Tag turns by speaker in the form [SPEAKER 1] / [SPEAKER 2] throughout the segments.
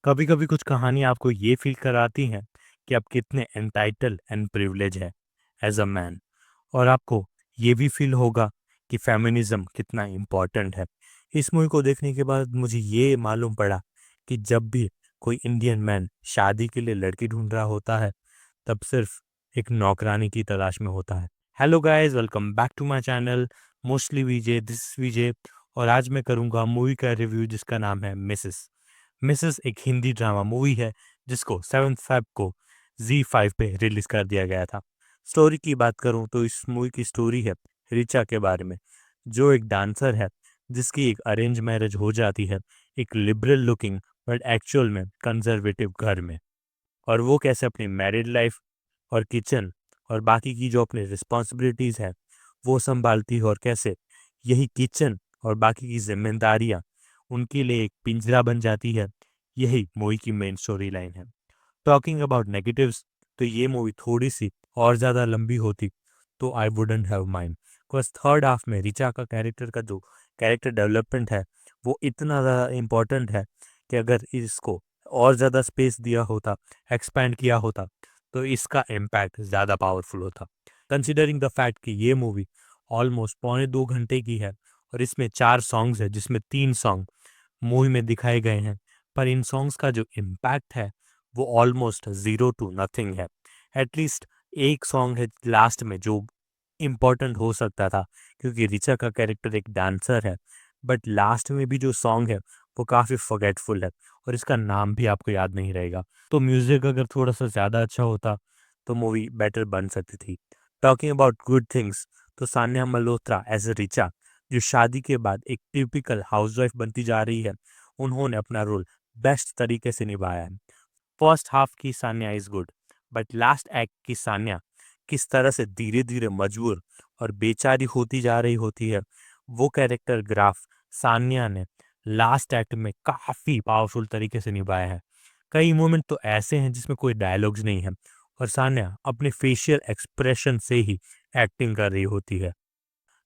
[SPEAKER 1] कभी कभी कुछ कहानी आपको ये फील कराती हैं कि आप कितने एंटाइटल एंड प्रिविलेज है एज अ मैन। और आपको ये भी फील होगा कि फेमिनिज्म कितना इम्पोर्टेंट है। इस मूवी को देखने के बाद मुझे ये मालूम पड़ा कि जब भी कोई इंडियन मैन शादी के लिए लड़की ढूंढ रहा होता है तब सिर्फ एक नौकरानी की तलाश में होता है। Hello guys, welcome back to my channel mostly Vijay, this Vijay. और आज मैं करूंगा मूवी का रिव्यू जिसका नाम है मिसेस। मिसेस एक हिंदी ड्रामा मूवी है जिसको 7 फेब को Z5 पे रिलीज कर दिया गया था। स्टोरी की बात करूं तो इस मूवी की स्टोरी है रिचा के बारे में, जो एक डांसर है जिसकी एक अरेंज मैरिज हो जाती है एक लिबरल लुकिंग बट एक्चुअल में कंजर्वेटिव घर में। और वो कैसे अपनी मैरिड लाइफ और किचन और बाकी की जो अपनी रिस्पॉन्सिबिलिटीज है वो संभालती है, और कैसे यही किचन और बाकी की जिम्मेदारियां उनके लिए एक पिंजरा बन जाती है। यही मूवी की मेन स्टोरी लाइन है। टॉकिंग अबाउट नेगेटिव्स, तो ये मूवी थोड़ी सी और ज़्यादा लंबी होती तो I wouldn't have mind, because third half में रिचा का कैरेक्टर का जो कैरेक्टर डेवलपमेंट है वो इतना ज़्यादा इम्पोर्टेंट है कि अगर इसको और ज़्यादा स्पेस दिया होता, एक्सपैंड किया होता, तो इसका इम्पैक्ट ज़्यादा पावरफुल होता। कंसिडरिंग द फैक्ट कि ये मूवी ऑलमोस्ट 2.25 घंटे की है और इसमें 4 सॉन्ग्स है जिसमें 3 सॉन्ग मूवी में दिखाए गए हैं, पर इन सॉन्ग्स का जो इम्पैक्ट है वो ऑलमोस्ट जीरो टू नथिंग है। एटलीस्ट एक सॉन्ग है लास्ट में जो इम्पोर्टेंट हो सकता था, क्योंकि रिचा का कैरेक्टर एक डांसर है, बट लास्ट में भी जो सॉन्ग है वो काफ़ी फॉरगेटफुल है और इसका नाम भी आपको याद नहीं रहेगा। तो म्यूज़िक अगर थोड़ा सा ज़्यादा अच्छा होता तो मूवी बेटर बन सकती थी। टॉकिंग अबाउट गुड थिंग्स, तो सान्या मल्होत्रा एज ए रिचा, जो शादी के बाद एक टिपिकल हाउसवाइफ बनती जा रही है, उन्होंने अपना रोल बेस्ट तरीके से निभाया है। फर्स्ट हाफ की Sanya is good, but last act की सान्या किस तरह से धीरे धीरे मजबूर और बेचारी होती जा रही होती है, वो कैरेक्टर ग्राफ सान्या ने लास्ट एक्ट में काफी पावरफुल तरीके से निभाया है। कई मोमेंट तो ऐसे हैं जिसमें कोई डायलॉग्स नहीं है और सान्या अपने फेशियल एक्सप्रेशन से ही एक्टिंग कर रही होती है।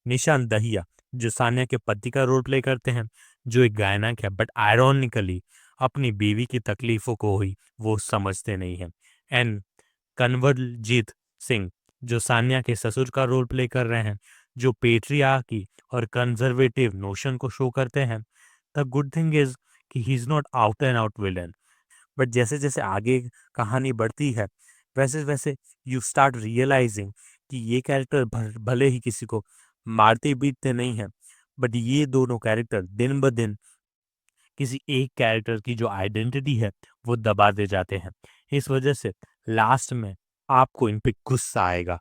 [SPEAKER 1] निशान दहिया, जो सान्या के पति का रोल प्ले करते हैं, जो एक गायक है बट आयरॉनिकली अपनी बीवी की तकलीफों को ही वो समझते नहीं हैं। एंड कन्वरजीत सिंह, जो सान्या के ससुर का रोल प्ले कर रहे हैं, जो पेट्रियार्की और कंजर्वेटिव नोशन को शो करते हैं। द गुड थिंग इज कि he is not out and out villain, but जैसे जैसे आगे कहानी बढ़ती है वैसे वैसे यू स्टार्ट रियलाइजिंग कि ये कैरेक्टर भले ही किसी को मारते पीटते नहीं है, बट ये दोनों कैरेक्टर दिन ब दिन किसी एक कैरेक्टर की जो आइडेंटिटी है वो दबाते जाते हैं। इस वजह से लास्ट में आपको इन पे गुस्सा आएगा।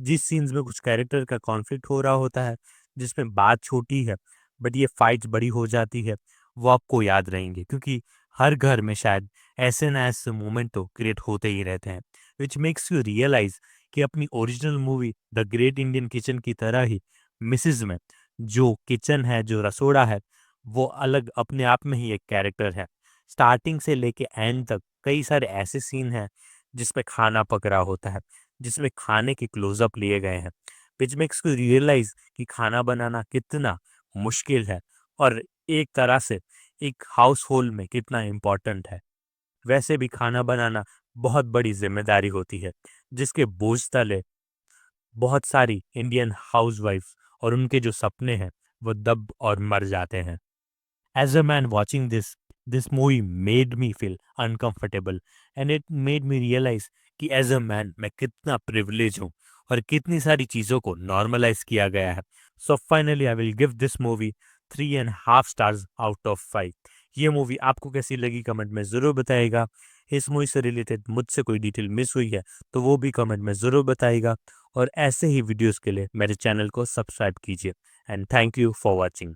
[SPEAKER 1] जिस सीन्स में कुछ कैरेक्टर का कॉन्फ्लिक्ट हो रहा होता है, जिसमें बात छोटी है बट ये फाइट्स बड़ी हो जाती है, वो आपको याद रहेंगे, क्योंकि हर घर में शायद ऐसे न ऐसे मोमेंट तो क्रिएट होते ही रहते हैं, विच मेक्स यू रियलाइज कि अपनी original movie the great Indian kitchen की तरह ही मिसिज में जो किचन है, जो रसोड़ा है, वो अलग अपने आप में ही एक कैरेक्टर है। स्टार्टिंग से लेके एंड तक कई सारे ऐसे सीन हैं जिसपे खाना पक रहा होता है, जिसमें खाने के क्लोजअप लिए गए हैं, विच मेक्स यू रियलाइज कि खाना बनाना कितना मुश्किल है और एक तरह से एक हाउस होल्ड में कितना इम्पोर्टेंट है। वैसे भी खाना बनाना बहुत बड़ी जिम्मेदारी होती है, जिसके बोझ तले बहुत सारी इंडियन हाउसवाइफ और उनके जो सपने हैं वो दब और मर जाते हैं। As a man watching this movie made me feel uncomfortable, and it made me realize कि एज अ मैन मैं कितना प्रिविलेज हूँ और कितनी सारी चीज़ों को नॉर्मलाइज किया गया है। So finally I will give this movie 3.5 stars out of 5। ये मूवी आपको कैसी लगी कमेंट में ज़रूर बताइएगा। इस मूवी से रिलेटेड मुझसे कोई डिटेल मिस हुई है तो वो भी कमेंट में ज़रूर बताइएगा, और ऐसे ही वीडियोज़ के लिए मेरे चैनल को सब्सक्राइब कीजिए। And thank you for watching.